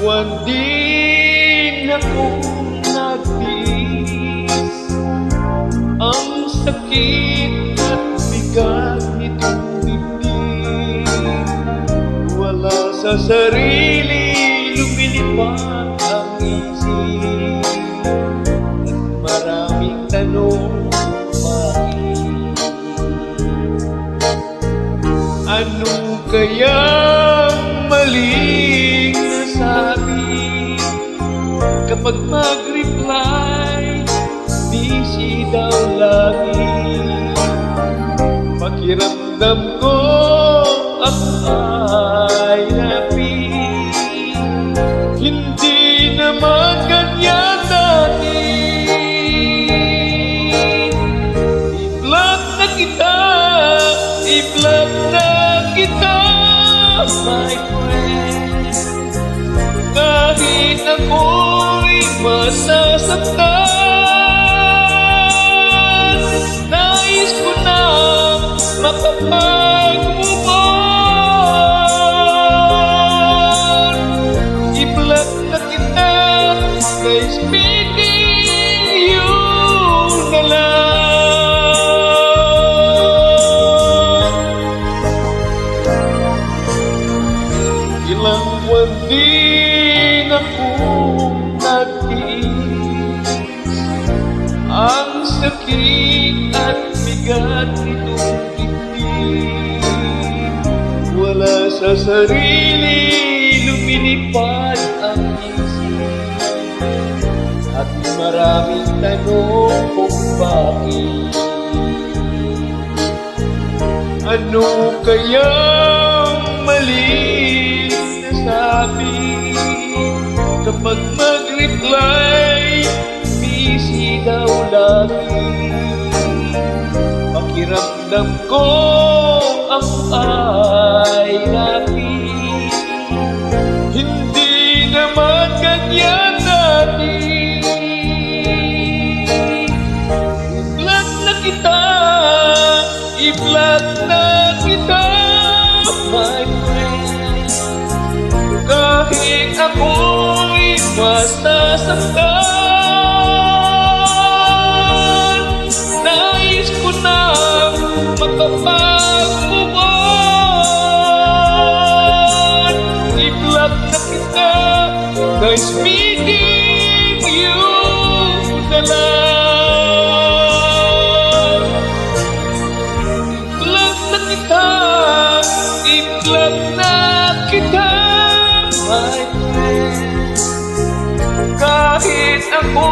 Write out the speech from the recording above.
buwan din akong nagtiis ang sakit at bigat nitong dibdib. Wala sa sarili, lumilipad ang isip at maraming tanong, bakit? Ano kayang maling nasabi kapag mag-reply, busy daw lagi? Pakiramdam ko ako ay happy, hindi naman ganyan dati. I-block na kita, i-block na kita, my friend. Kahit ako'y masasaktan, nais ko na makapag-move on. I-block na kita, kay speaking you na lang. Ilang buwan din akong nagtiis ang sakit at bigat nitong dibdib. Wala sa sarili, lumilipad ang isip at maraming tanong kung bakit. Ano kayang maling nasabi kapag mag-reply, busy daw lagi? Pakiramdam ko ako ay happy, hindi naman ganyan dati. I-block na kita, i-block na kita, my friend. Kahit ako'y masasaktan, nais ko na makapag-move on. I-block na kita, kay speaking you na lang. I-block na kita, i-block na kita, my friend. Kahit ako